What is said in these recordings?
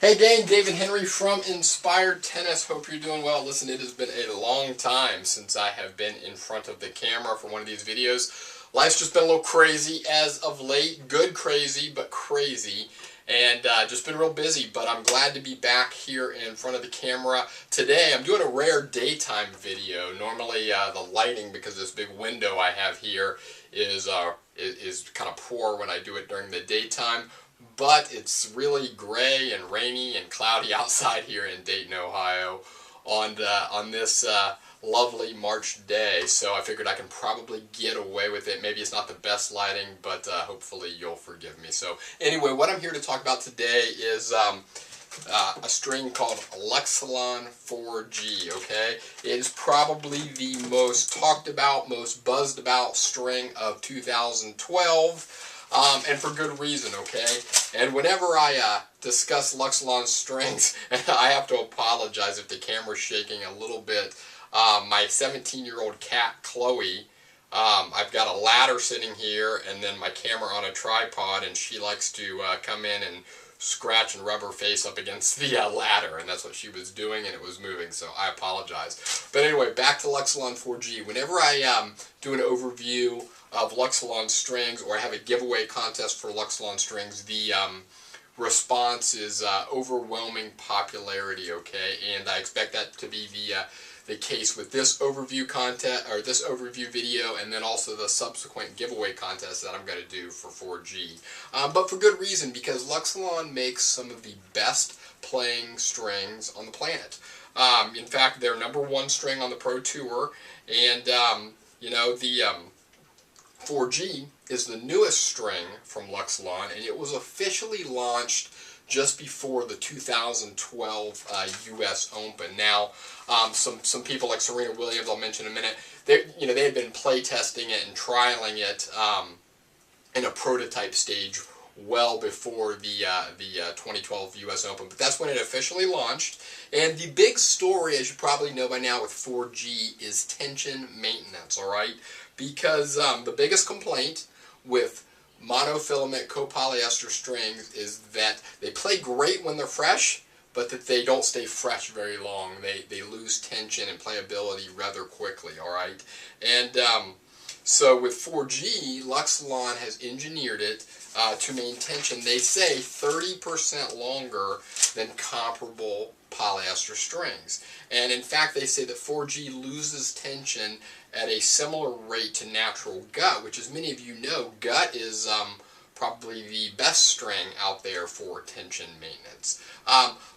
Hey Dane, David Henry from Inspired Tennis. Hope you're doing well. Listen, it has been a long time since I have been in front of the camera for one of these videos. Life's just been a little crazy as of late. Good crazy, but crazy. And just been real busy, but I'm glad to be back here in front of the camera. Today, I'm doing a rare daytime video. Normally, the lighting, because this big window I have here, is kind of poor when I do it during the daytime. But it's really gray and rainy and cloudy outside here in Dayton, Ohio on this lovely March day. So I figured I can probably get away with it. Maybe it's not the best lighting, but hopefully you'll forgive me. So anyway, what I'm here to talk about today is a string called Luxilon 4G, okay? It is probably the most talked about, most buzzed about string of 2012. And for good reason, okay? And whenever I discuss Luxilon strings, I have to apologize if the camera's shaking a little bit. My 17-year-old cat, Chloe, I've got a ladder sitting here and then my camera on a tripod, and she likes to come in and scratch and rub her face up against the ladder, and that's what she was doing, and it was moving, so I apologize. But anyway, back to Luxilon 4G. Whenever I do an overview of Luxilon strings, or I have a giveaway contest for Luxilon strings, the response is overwhelming popularity, okay? And I expect that to be the case with this overview content, or this overview video, and then also the subsequent giveaway contest that I'm going to do for 4G. But for good reason, because Luxilon makes some of the best playing strings on the planet. In fact, they're #1 string on the Pro Tour, and you know, the 4G is the newest string from Luxilon, and it was officially launched just before the 2012 U.S. Open. Now, some people like Serena Williams, I'll mention in a minute, they had been play testing it and trialing it in a prototype stage well before the 2012 U.S. Open, but that's when it officially launched. And the big story, as you probably know by now with 4G, is tension maintenance, all right? Because the biggest complaint with monofilament copolyester strings is that they play great when they're fresh, but that they don't stay fresh very long. They lose tension and playability rather quickly, all right? And so with 4G, Luxilon has engineered it to maintain tension, they say, 30% longer than comparable polyester strings. And in fact, they say that 4G loses tension at a similar rate to natural gut, which, as many of you know, gut is probably the best string out there for tension maintenance.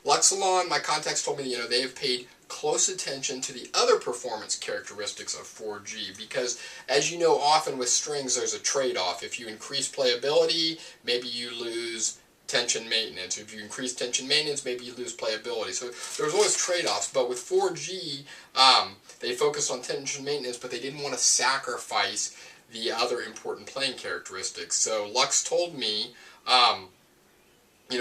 Luxilon, my contacts told me, they have paid close attention to the other performance characteristics of 4G, because, as you know, often with strings there's a trade-off. If you increase playability, maybe you lose tension maintenance. If you increase tension maintenance, maybe you lose playability. So there's always trade-offs, but with 4G, they focused on tension maintenance, but they didn't want to sacrifice the other important playing characteristics. So Lux told me,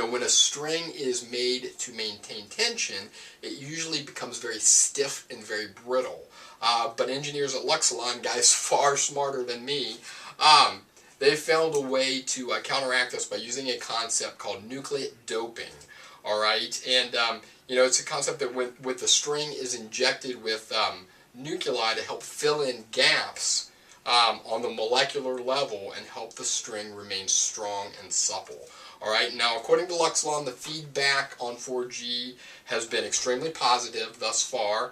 when a string is made to maintain tension, it usually becomes very stiff and very brittle. But engineers at Luxilon, guys far smarter than me, they found a way to counteract this by using a concept called nucleate doping. All right, and it's a concept that with the string is injected with nuclei to help fill in gaps on the molecular level and help the string remain strong and supple. All right, now according to Luxilon, the feedback on 4G has been extremely positive thus far.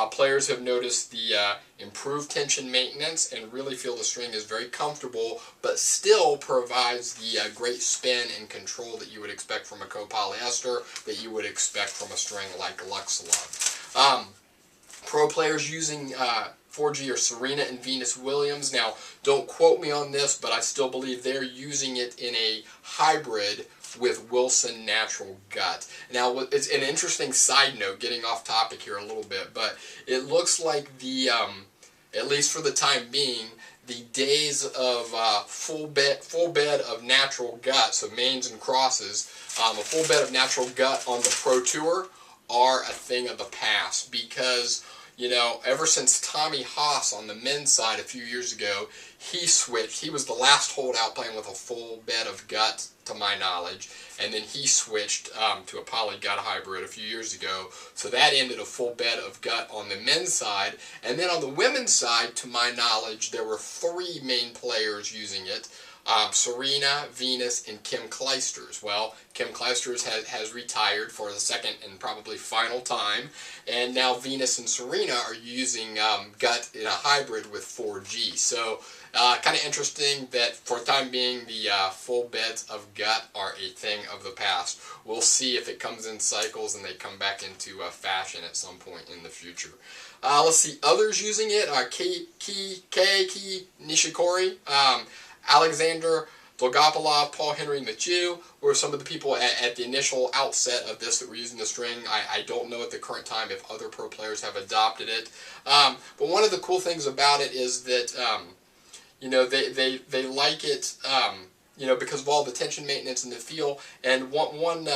Players have noticed the improved tension maintenance and really feel the string is very comfortable, but still provides the great spin and control that you would expect from a copolyester, that you would expect from a string like Luxilon. Pro players using 4G are Serena and Venus Williams. Now, don't quote me on this, but I still believe they're using it in a hybrid with Wilson Natural Gut. Now, it's an interesting side note, getting off topic here a little bit, but it looks like at least for the time being, the days of full bed of natural gut, so mains and crosses, a full bed of natural gut on the Pro Tour are a thing of the past, because you know, ever since Tommy Haas on the men's side a few years ago, he switched. He was the last holdout playing with a full bed of gut, to my knowledge, and then he switched to a poly gut hybrid a few years ago. So that ended a full bed of gut on the men's side. And then on the women's side, to my knowledge, there were 3 main players using it. Serena, Venus, and Kim Clijsters. Well, Kim Clijsters has retired for the second and probably final time, and now Venus and Serena are using gut in a hybrid with 4G. So kind of interesting that for the time being the full beds of gut are a thing of the past. We'll see if it comes in cycles and they come back into fashion at some point in the future. Let's see others using it. Keiki Nishikori, Alexander Dolgopolov, Paul Henry Mathieu were some of the people at the initial outset of this that were using the string. I don't know at the current time if other pro players have adopted it. But one of the cool things about it is that you know, they like it, you know, because of all the tension maintenance in the feel. And one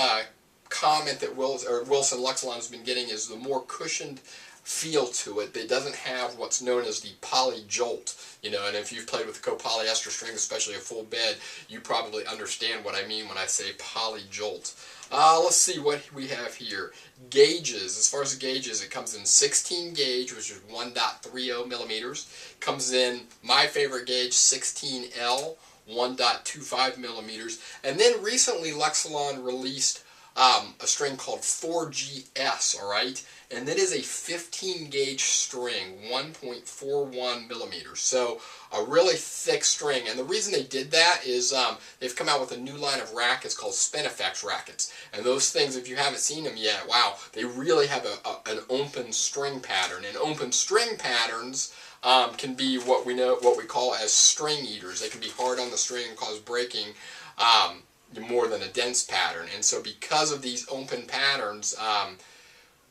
comment that Wilson Luxilon has been getting is the more cushioned feel to it. It doesn't have what's known as the poly jolt, you know, and if you've played with copolyester string, especially a full bed, you probably understand what I mean when I say poly jolt. Let's see what we have here. Gauges. As far as the gauges, it comes in 16 gauge, which is 1.30 millimeters. Comes in my favorite gauge, 16L, 1.25 millimeters. And then recently Luxilon released a string called 4GS, alright? And that is a 15 gauge string, 1.41 millimeters. So a really thick string. And the reason they did that is they've come out with a new line of rackets called Spinifex rackets. And those things, if you haven't seen them yet, wow, they really have an open string pattern. And open string patterns can be what we call as string eaters. They can be hard on the string and cause breaking more than a dense pattern. And so because of these open patterns,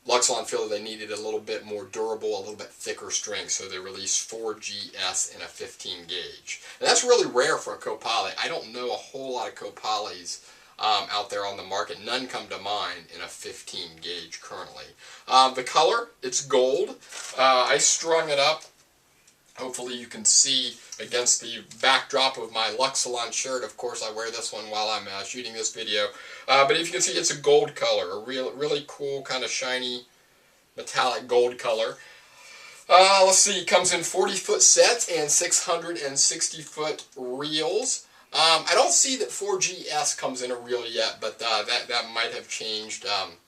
Luxilon feel that they needed a little bit more durable, a little bit thicker string, so they released 4GS in a 15 gauge. And that's really rare for a copoly. I don't know a whole lot of copolys out there on the market. None come to mind in a 15 gauge currently. The color, it's gold. I strung it up. Hopefully you can see against the backdrop of my Luxilon shirt. Of course, I wear this one while I'm shooting this video. But if you can see, it's a gold color, a really cool, kind of shiny, metallic gold color. Let's see, it comes in 40-foot sets and 660-foot reels. I don't see that 4GS comes in a reel yet, but that might have changed,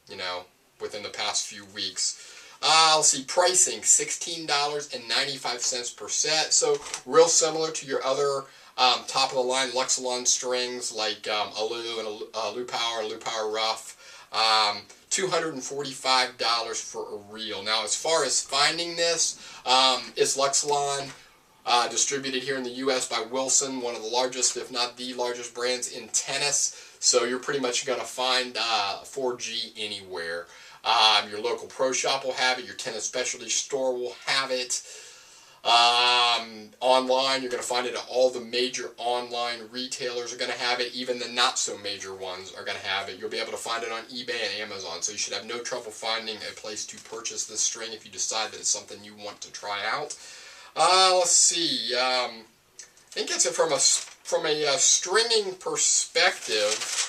you know, within the past few weeks. Let's see, pricing, $16.95 per set, so real similar to your other top-of-the-line Luxilon strings like Alu and Alu Power, Alu Power Rough. $245 for a reel. Now, as far as finding this, it's Luxilon, distributed here in the U.S. by Wilson, one of the largest, if not the largest brands in tennis, so you're pretty much going to find 4G anywhere. Your local pro shop will have it. Your tennis specialty store will have it. Online, you're going to find it at all the major online retailers are going to have it. Even the not-so-major ones are going to have it. You'll be able to find it on eBay and Amazon, so you should have no trouble finding a place to purchase this string if you decide that it's something you want to try out. Let's see. I think it's from a stringing perspective.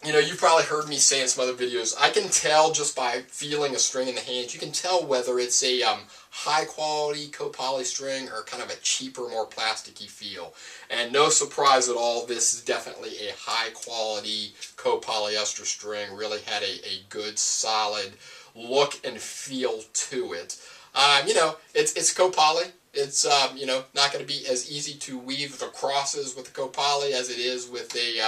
You know, you've probably heard me say in some other videos, I can tell just by feeling a string in the hands, you can tell whether it's a high-quality copoly string or kind of a cheaper, more plasticky feel. And no surprise at all, this is definitely a high-quality copolyester string. Really had a good, solid look and feel to it. You know, it's copoly. It's, you know, not going to be as easy to weave the crosses with the copoly as it is with a,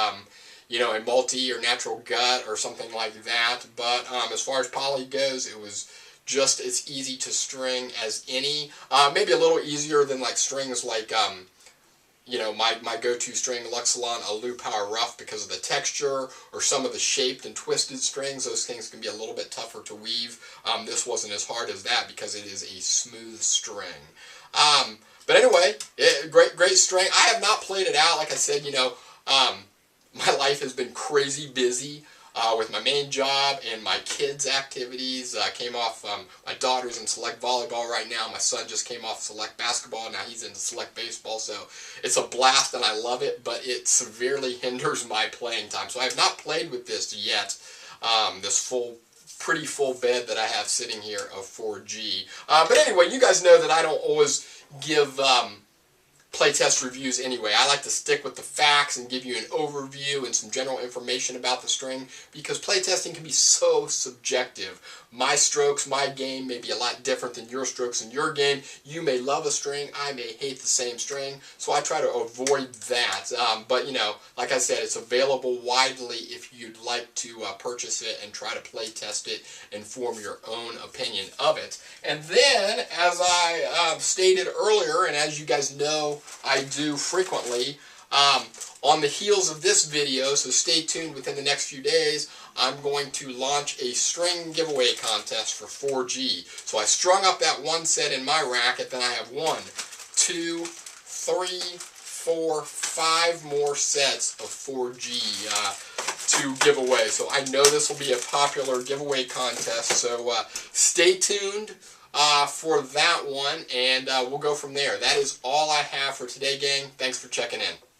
you know, a multi or natural gut or something like that. But as far as poly goes, it was just as easy to string as any. Maybe a little easier than like strings like, you know, my go-to string, Luxilon Alu Power Rough, because of the texture, or some of the shaped and twisted strings. Those things can be a little bit tougher to weave. This wasn't as hard as that because it is a smooth string. But anyway, great string. I have not played it out. Like I said, you know, my life has been crazy busy with my main job and my kids' activities. Came off, my daughter's in select volleyball right now. My son just came off select basketball. Now he's into select baseball. So it's a blast and I love it, but it severely hinders my playing time. So I have not played with this yet, this pretty full bed that I have sitting here of 4G. But anyway, you guys know that I don't always give playtest reviews anyway. I like to stick with the facts and give you an overview and some general information about the string, because playtesting can be so subjective. My strokes, my game may be a lot different than your strokes and your game. You may love a string, I may hate the same string, so I try to avoid that. But you know, like I said, it's available widely if you'd like to purchase it and try to play test it and form your own opinion of it. And then, as I stated earlier, and as you guys know I do frequently, on the heels of this video, so stay tuned within the next few days, I'm going to launch a string giveaway contest for 4G. So I strung up that one set in my racket, then I have 1, 2, 3, 4, 5 more sets of 4G to give away. So I know this will be a popular giveaway contest, so stay tuned for that one, and we'll go from there. That is all I have for today, gang. Thanks for checking in.